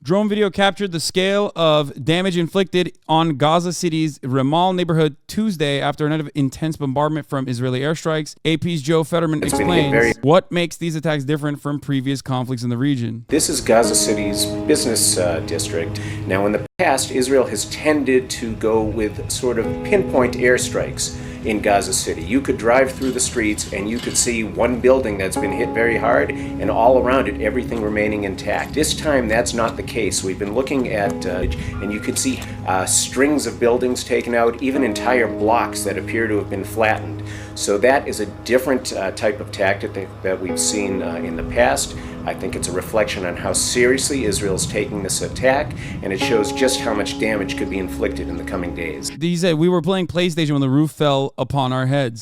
Drone video captured the scale of damage inflicted on Gaza City's Ramal neighborhood Tuesday after a night of intense bombardment from Israeli airstrikes. AP's Joe Fetterman explains what makes these attacks different from previous conflicts in the region. This is Gaza City's business district. Now, in the past, Israel has tended to go with sort of pinpoint airstrikes in Gaza City. You could drive through the streets and you could see one building that's been hit very hard, and all around it, everything remaining intact. This time, that's not the case. We've been looking at, and you could see strings of buildings taken out, even entire blocks that appear to have been flattened. So that is a different type of tactic that we've seen in the past. I think it's a reflection on how seriously Israel's taking this attack, and it shows just how much damage could be inflicted in the coming days. He said, we were playing PlayStation when the roof fell upon our heads.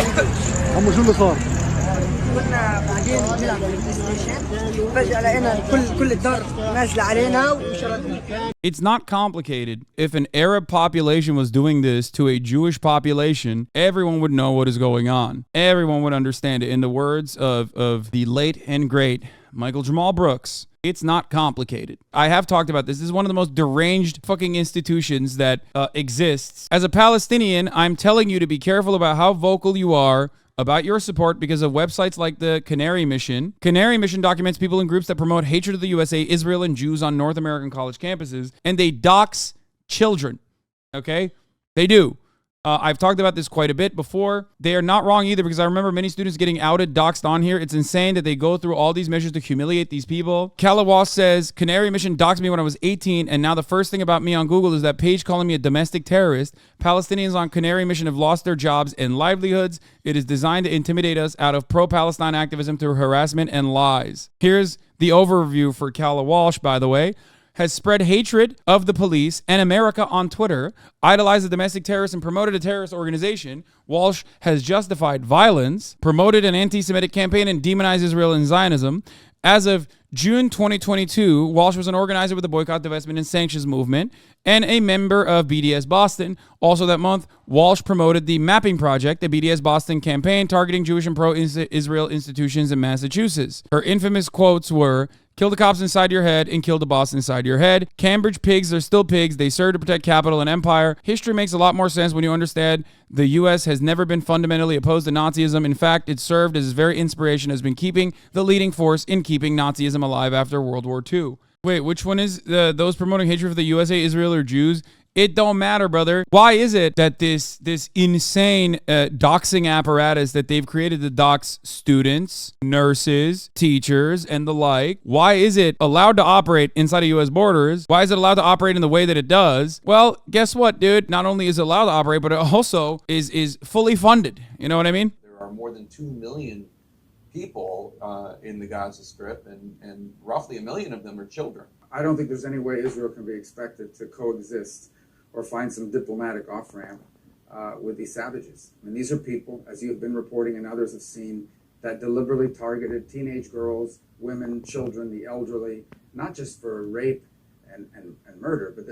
It's not complicated. If an Arab population was doing this to a Jewish population, everyone would know what is going on. Everyone would understand it. In the words of the late and great Michael Jamal Brooks, it's not complicated. I have talked about this. This is one of the most deranged fucking institutions that exists. As a Palestinian, I'm telling you to be careful about how vocal you are about your support because of websites like the Canary Mission. Canary Mission documents people in groups that promote hatred of the USA, Israel, and Jews on North American college campuses, and they dox children. Okay? They do. I've talked about this quite a bit before. They are not wrong either, because I remember many students getting outed, doxed on here. It's insane that they go through all these measures to humiliate these people. Kalawas says, Canary Mission doxed me when I was 18, and now the first thing about me on Google is that page calling me a domestic terrorist. Palestinians on Canary Mission have lost their jobs and livelihoods. It is designed to intimidate us out of pro-Palestine activism through harassment and lies. Here's the overview for Kalawash, by the way. Has spread hatred of the police and America on Twitter, idolized a domestic terrorist, and promoted a terrorist organization. Walsh has justified violence, promoted an anti-Semitic campaign, and demonized Israel and Zionism. As of June 2022, Walsh was an organizer with the Boycott, Divestment, and Sanctions movement and a member of BDS Boston. Also that month, Walsh promoted the Mapping Project, the BDS Boston campaign targeting Jewish and pro-Israel institutions in Massachusetts. Her infamous quotes were, "Kill the cops inside your head and kill the boss inside your head. Cambridge pigs are still pigs. They serve to protect capital and empire. History makes a lot more sense when you understand the U.S. has never been fundamentally opposed to Nazism. In fact, it served as its very inspiration, has been keeping the leading force in keeping Nazism alive after World War II." Wait, which one is those promoting hatred for the USA, Israel, or Jews? It don't matter, brother. Why is it that this insane doxing apparatus that they've created to dox students, nurses, teachers, and the like, why is it allowed to operate inside of U.S. borders? Why is it allowed to operate in the way that it does? Well, guess what, dude? Not only is it allowed to operate, but it also is fully funded. You know what I mean? There are more than 2 million people in the Gaza Strip, and roughly 1 million of them are children. I don't think there's any way Israel can be expected to coexist or find some diplomatic off-ramp with these savages. I mean, these are people, as you've been reporting and others have seen, that deliberately targeted teenage girls, women, children, the elderly, not just for rape and murder, but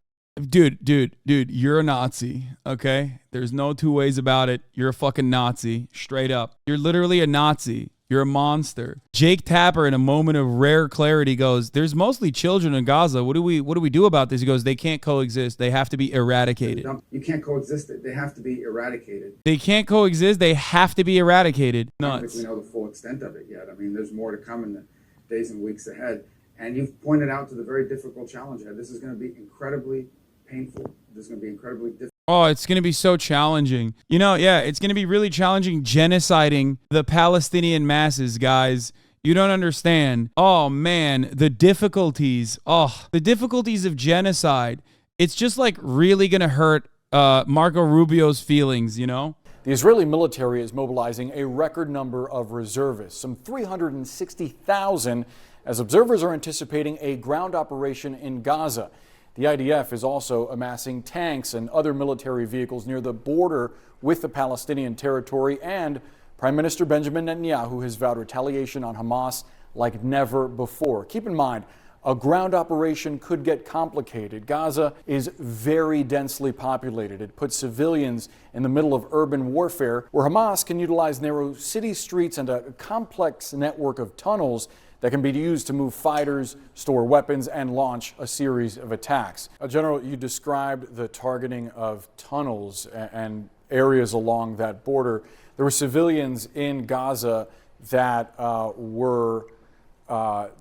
Dude, you're a Nazi, okay? There's no two ways about it. You're a fucking Nazi, straight up. You're literally a Nazi. You're a monster. Jake Tapper, in a moment of rare clarity, goes, "There's mostly children in Gaza. What do we do about this?" He goes, "They can't coexist. They have to be eradicated." You can't coexist. They have to be eradicated. They can't coexist. They have to be eradicated. Nuts. I don't think we know the full extent of it yet. I mean, there's more to come in the days and weeks ahead. And you've pointed out to the very difficult challenge ahead. This is going to be incredibly painful. This is going to be incredibly difficult. Oh, it's going to be so challenging. You know, yeah, it's going to be really challenging genociding the Palestinian masses, guys. You don't understand. Oh, man, the difficulties. Oh, the difficulties of genocide. It's just like really going to hurt Marco Rubio's feelings, you know? The Israeli military is mobilizing a record number of reservists, some 360,000, as observers are anticipating a ground operation in Gaza. The IDF is also amassing tanks and other military vehicles near the border with the Palestinian territory, and Prime Minister Benjamin Netanyahu has vowed retaliation on Hamas like never before. Keep in mind, a ground operation could get complicated. Gaza is very densely populated. It puts civilians in the middle of urban warfare, where Hamas can utilize narrow city streets and a complex network of tunnels that can be used to move fighters, store weapons, and launch a series of attacks. General, you described the targeting of tunnels and areas along that border. There were civilians in Gaza that were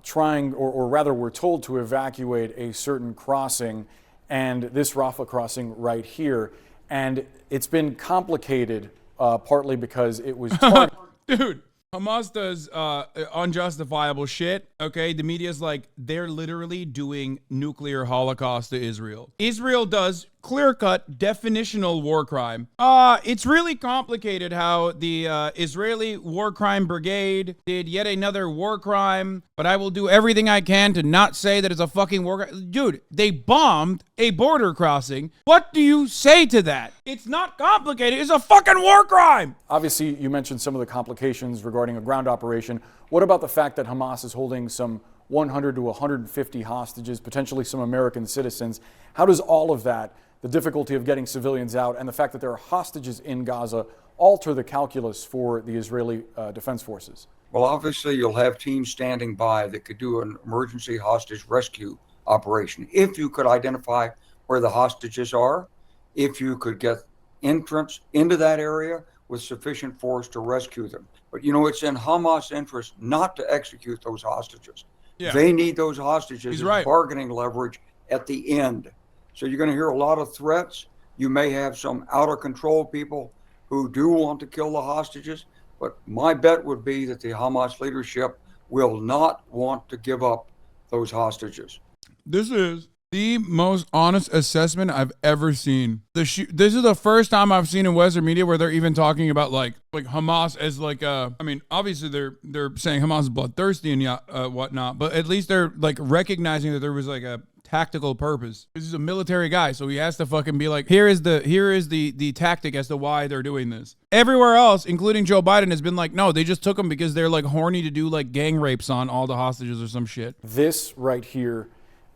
trying, or rather were told to evacuate a certain crossing, and this Rafah crossing right here. And it's been complicated partly because it was targeted. Dude, Hamas does unjustifiable shit, okay? The media's like, they're literally doing nuclear holocaust to Israel. Israel does clear-cut definitional war crime. It's really complicated how the Israeli War Crime Brigade did yet another war crime, but I will do everything I can to not say that it's a fucking war crime. Dude, they bombed a border crossing. What do you say to that? It's not complicated. It's a fucking war crime. Obviously, you mentioned some of the complications regarding a ground operation. What about the fact that Hamas is holding some 100 to 150 hostages, potentially some American citizens? How does all of that, the difficulty of getting civilians out, and the fact that there are hostages in Gaza, alter the calculus for the Israeli Defense Forces? Well, obviously, you'll have teams standing by that could do an emergency hostage rescue operation. If you could identify where the hostages are, if you could get entrance into that area with sufficient force to rescue them. But, you know, it's in Hamas' interest not to execute those hostages. Yeah. They need those hostages as bargaining leverage at the end. So you're going to hear a lot of threats. You may have some out of control people who do want to kill the hostages, but my bet would be that the Hamas leadership will not want to give up those hostages. This is the most honest assessment I've ever seen. This is the first time I've seen in Western media where they're even talking about like Hamas as like I mean, obviously they're saying Hamas is bloodthirsty and whatnot, but at least they're like recognizing that there was like a tactical purpose. This is a military guy, so he has to fucking be like, here is the tactic as to why they're doing this. Everywhere else, including Joe Biden, has been like, no, they just took them because they're like horny to do like gang rapes on all the hostages or some shit. This right here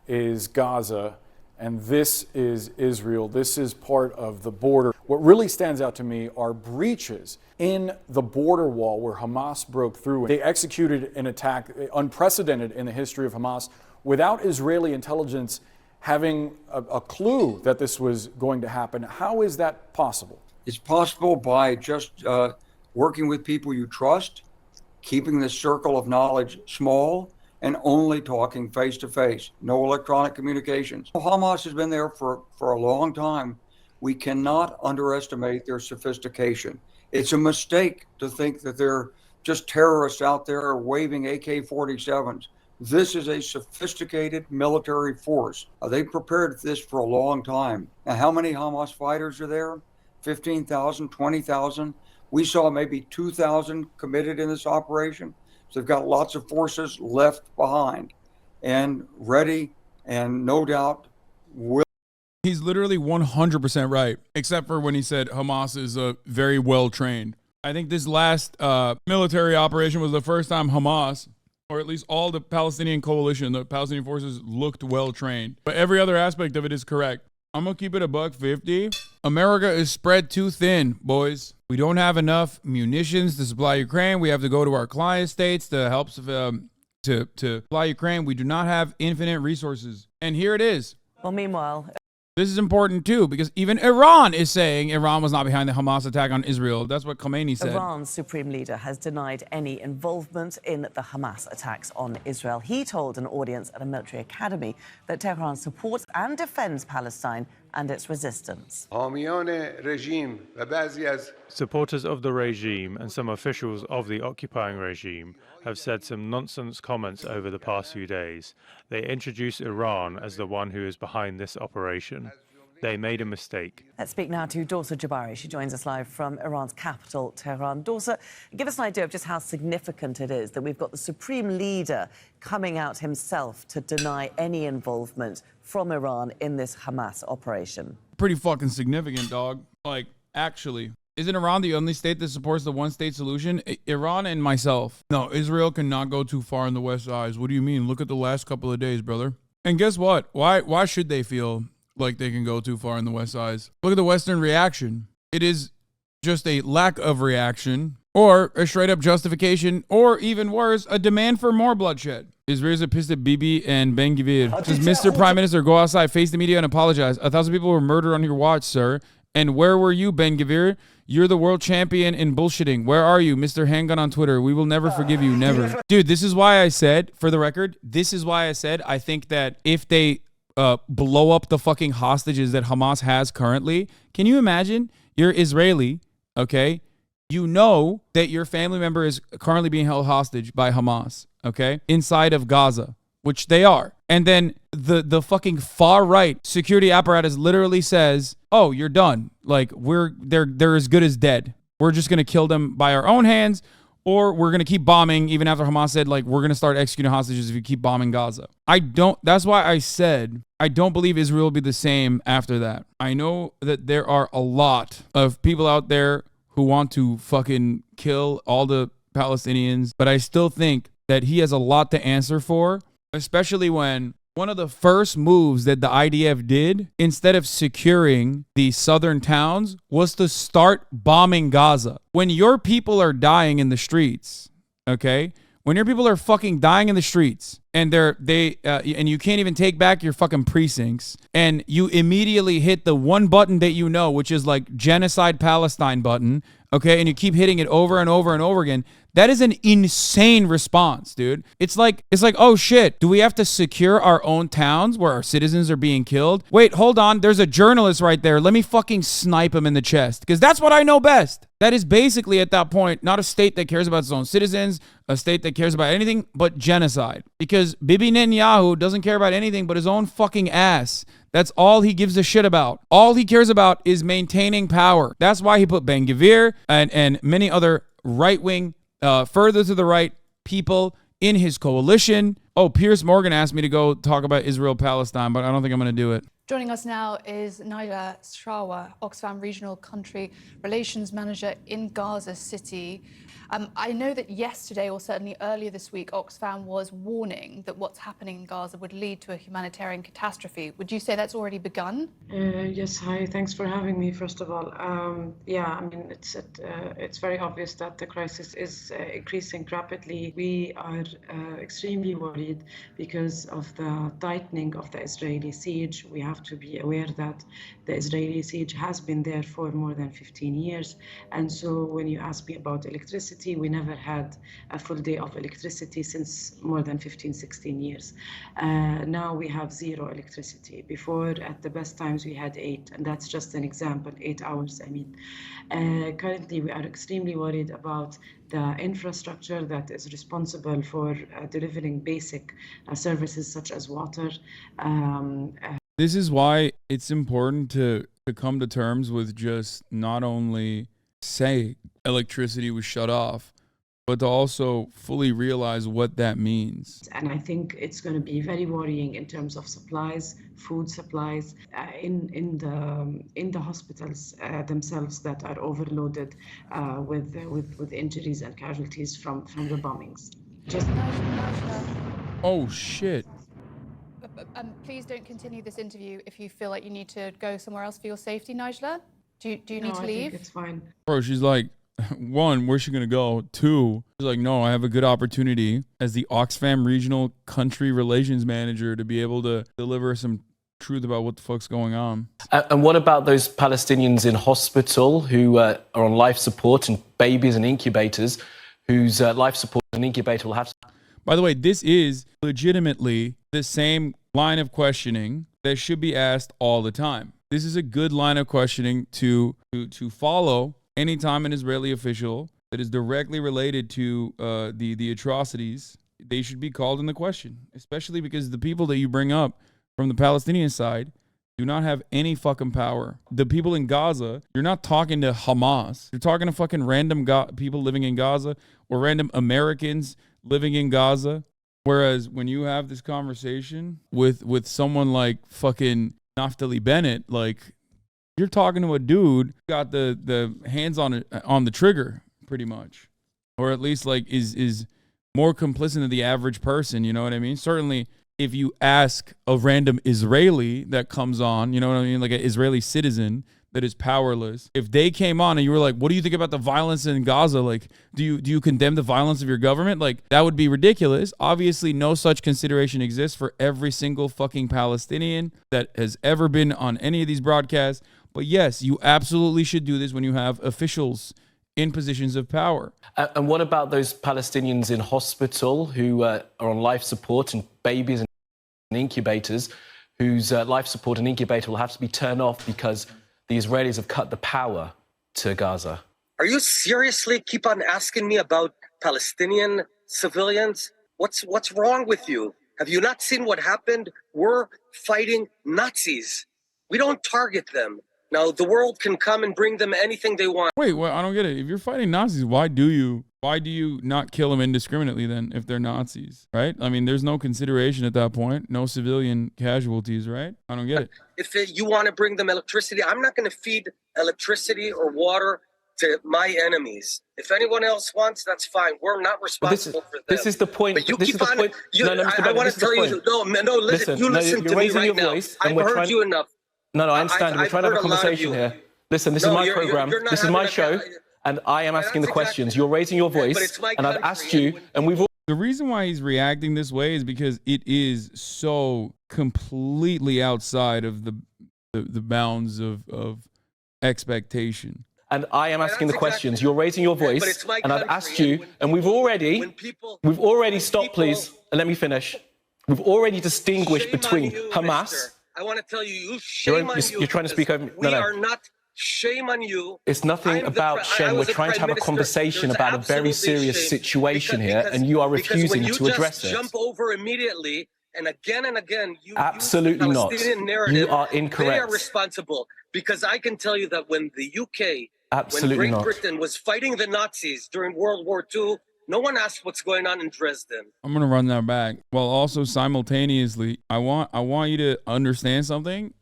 is Gaza, and this is Israel. This is part of the border. What really stands out to me are breaches in the border wall where Hamas broke through. They executed an attack unprecedented in the history of Hamas without Israeli intelligence having a clue that this was going to happen. How is that possible? It's possible by just working with people you trust, keeping the circle of knowledge small, and only talking face-to-face, no electronic communications. Hamas has been there for a long time. We cannot underestimate their sophistication. It's a mistake to think that they're just terrorists out there waving AK-47s. This is a sophisticated military force. They prepared this for a long time. Now, how many Hamas fighters are there? 15,000, 20,000? We saw maybe 2,000 committed in this operation. So they've got lots of forces left behind and ready, and no doubt will. He's literally 100% right, except for when he said Hamas is very well trained. I think this last military operation was the first time Hamas, or at least all the Palestinian coalition, the Palestinian forces, looked well trained. But every other aspect of it is correct. I'm going to keep it $150. America is spread too thin, boys. We don't have enough munitions to supply Ukraine. We have to go to our client states to help to supply Ukraine. We do not have infinite resources. And here it is. Well, meanwhile, this is important too, because even Iran is saying Iran was not behind the Hamas attack on Israel. That's what Khomeini said. Iran's supreme leader has denied any involvement in the Hamas attacks on Israel. He told an audience at a military academy that Tehran supports and defends Palestine and its resistance. Supporters of the regime and some officials of the occupying regime have said some nonsense comments over the past few days. They introduced Iran as the one who is behind this operation. They made a mistake. Let's speak now to Dorsa Jabari. She joins us live from Iran's capital, Tehran. Dorsa, give us an idea of just how significant it is that we've got the supreme leader coming out himself to deny any involvement from Iran in this Hamas operation. Pretty fucking significant, dog. Like, actually. Isn't Iran the only state that supports the one-state solution? Iran and myself. No, Israel cannot go too far in the West's eyes. What do you mean? Look at the last couple of days, brother. And guess what? Why should they feel like they can go too far in the West's eyes? Look at the Western reaction. It is just a lack of reaction or a straight up justification, or even worse, a demand for more bloodshed. Israelis are pissed at Bibi and Ben Gvir. Says, Mr. Prime Minister, go outside, face the media, and apologize. 1,000 people were murdered on your watch, sir. And where were you, Ben Gvir? You're the world champion in bullshitting. Where are you, Mr. Handgun on Twitter? We will never forgive you, never. Dude, this is why I said, for the record, this is why I said I think that if they blow up the fucking hostages that Hamas has currently, can you imagine? You're Israeli, okay? You know that your family member is currently being held hostage by Hamas, okay? Inside of Gaza, which they are. And then the fucking far right security apparatus literally says, "Oh, you're done. Like they're as good as dead. We're just gonna kill them by our own hands, or we're gonna keep bombing." Even after Hamas said, like, we're gonna start executing hostages if you keep bombing Gaza. That's why I said I don't believe Israel will be the same after that. I know that there are a lot of people out there who want to fucking kill all the Palestinians, but I still think that he has a lot to answer for, especially when one of the first moves that the IDF did, instead of securing the southern towns, was to start bombing Gaza. When your people are dying in the streets, okay? When your people are fucking dying in the streets, and and you can't even take back your fucking precincts, and you immediately hit the one button that you know, which is like genocide Palestine button, okay, and you keep hitting it over and over and over again, that is an insane response, dude. It's like, oh shit, do we have to secure our own towns where our citizens are being killed? Wait, hold on, there's a journalist right there. Let me fucking snipe him in the chest, because that's what I know best. That is basically, at that point, not a state that cares about its own citizens, a state that cares about anything but genocide. Because Bibi Netanyahu doesn't care about anything but his own fucking ass. That's all he gives a shit about. All he cares about is maintaining power. That's why he put Ben Gvir and many other right-wing, further to the right people in his coalition. Oh, Piers Morgan asked me to go talk about Israel Palestine, but I don't think I'm going to do it. Joining us now is Naila Shrawa, Oxfam Regional Country Relations Manager in Gaza City. I know that yesterday, or certainly earlier this week, Oxfam was warning that what's happening in Gaza would lead to a humanitarian catastrophe. Would you say that's already begun? Yes, hi. Thanks for having me, first of all. Yeah, I mean, it's very obvious that the crisis is increasing rapidly. We are extremely worried because of the tightening of the Israeli siege. We have to be aware that the Israeli siege has been there for more than 15 years. And so when you ask me about electricity, we never had a full day of electricity since more than 15, 16 years. Now we have zero electricity. Before, at the best times, we had 8, and that's just an example, 8 hours, I mean. Currently, we are extremely worried about the infrastructure that is responsible for delivering basic services such as water. This is why it's important to come to terms with just not only say electricity was shut off, but to also fully realize what that means. And I think it's going to be very worrying in terms of supplies, food supplies, in the hospitals themselves that are overloaded with injuries and casualties from the bombings. Oh shit. Please don't continue this interview if you feel like you need to go somewhere else for your safety, Najla. Do you need to leave? I think it's fine. Bro, she's like, 1, where's she gonna go? 2, she's like, no, I have a good opportunity as the Oxfam Regional Country Relations Manager to be able to deliver some truth about what the fuck's going on. And what about those Palestinians in hospital who are on life support, and babies and incubators whose life support and incubator will have to... By the way, this is legitimately the same line of questioning that should be asked all the time. This is a good line of questioning to follow anytime an Israeli official that is directly related to the atrocities. They should be called into question, especially because the people that you bring up from the Palestinian side do not have any fucking power. The people in Gaza, you're not talking to Hamas. You're talking to fucking random people living in Gaza, or random Americans living in Gaza. Whereas when you have this conversation with someone like fucking Naftali Bennett, like, you're talking to a dude who got the hands on the trigger, pretty much, or at least like is more complicit than the average person. You know what I mean? Certainly, if you ask a random Israeli that comes on, you know what I mean, like an Israeli citizen that is powerless, if they came on and you were like, what do you think about the violence in Gaza? Like, do you condemn the violence of your government? Like, that would be ridiculous. Obviously, no such consideration exists for every single fucking Palestinian that has ever been on any of these broadcasts. But yes, you absolutely should do this when you have officials in positions of power. And what about those Palestinians in hospital who are on life support, and babies and incubators whose life support and incubator will have to be turned off because the Israelis have cut the power to Gaza? Are you seriously keep on asking me about Palestinian civilians? What's wrong with you? Have you not seen what happened? We're fighting Nazis. We don't target them. Now, the world can come and bring them anything they want. Wait, well, I don't get it. If you're fighting Nazis, why do you not kill them indiscriminately then if they're Nazis, right? I mean, there's no consideration at that point. No civilian casualties, right? I don't get it. If you want to bring them electricity, I'm not going to feed electricity or water to my enemies. If anyone else wants, that's fine. We're not responsible for them. This is the point. But you this keep is the on. point. I want to tell you. No, listen. You listen to me right now. I've heard you enough. No, I understand. We're trying to have a conversation here. Listen, this is my program. This is my show. And I am asking the questions. You're raising your voice. And I've asked you, and we've all... The reason why he's reacting this way is because it is so completely outside of the bounds of expectation. And I am asking the questions. You're raising your voice. And I've asked you, and we've already stopped, please, and let me finish. We've already distinguished between Hamas... I want to tell you, shame on you. You're trying to speak over... We are not... Shame on you. It's nothing about shame. We're trying to have a conversation about a very serious situation here, and you are refusing to address it. Jump over immediately, and again, you absolutely use the not. Palestinian narrative. You are incorrect. They are responsible, because I can tell you that when the UK, absolutely when Great not. Britain was fighting the Nazis during World War II, no one asked what's going on in Dresden. I'm gonna run that back. While also simultaneously, I want you to understand something.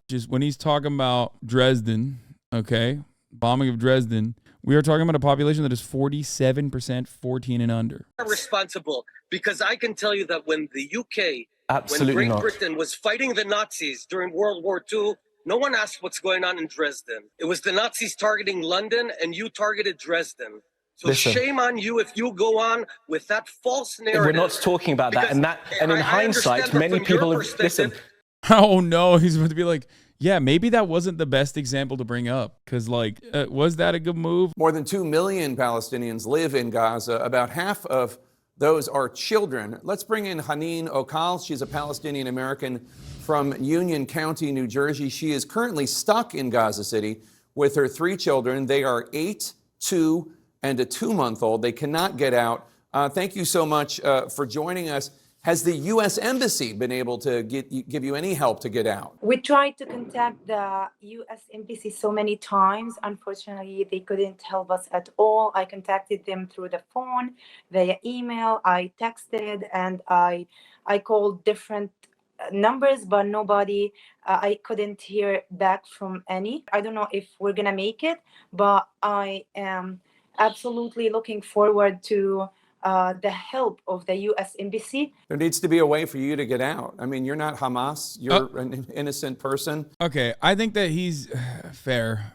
Just when he's talking about Dresden, okay, bombing of Dresden, we are talking about a population that is 47% 14 and under. Responsible, because I can tell you that when the UK, absolutely when Great Britain was fighting the Nazis during World War II, no one asked what's going on in Dresden. It was the Nazis targeting London, and you targeted Dresden. So listen, shame on you if you go on with that false narrative. We're not talking about that, and in hindsight, many people have listen. Oh no, he's going to be like, yeah, maybe that wasn't the best example to bring up, because like, was that a good move? More than 2 million Palestinians live in Gaza. About half of those are children. Let's bring in Haneen Okal. She's a Palestinian American from Union County, New Jersey. She is currently stuck in Gaza City with her 3 children. They are 8, 2, and a 2-month-old. They cannot get out. Thank you so much for joining us. Has the U.S. Embassy been able to give you any help to get out? We tried to contact the U.S. Embassy so many times. Unfortunately, they couldn't help us at all. I contacted them through the phone, via email. I texted, and I called different numbers, but nobody, I couldn't hear back from any. I don't know if we're going to make it, but I am absolutely looking forward to the help of the U.S. Embassy. There needs to be a way for you to get out. I mean, you're not Hamas. You're an innocent person. Okay, I think that he's fair.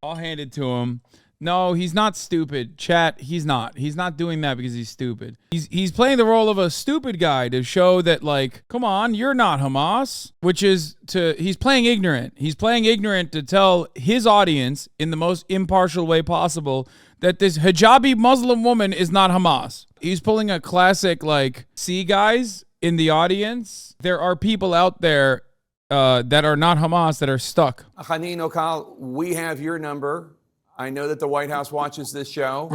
I'll hand it to him. No, he's not stupid. Chat, he's not. He's not doing that because he's stupid. He's playing the role of a stupid guy to show that, like, come on, you're not Hamas, which is he's playing ignorant. He's playing ignorant to tell his audience in the most impartial way possible that this hijabi Muslim woman is not Hamas. He's pulling a classic, like, see, guys, in the audience, there are people out there that are not Hamas that are stuck. Haneen Okal, we have your number. I know that the White House watches this show.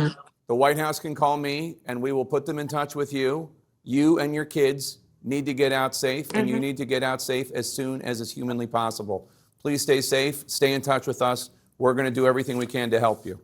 The White House can call me, and we will put them in touch with you. You and your kids need to get out safe, and you need to get out safe as soon as is humanly possible. Please stay safe. Stay in touch with us. We're going to do everything we can to help you.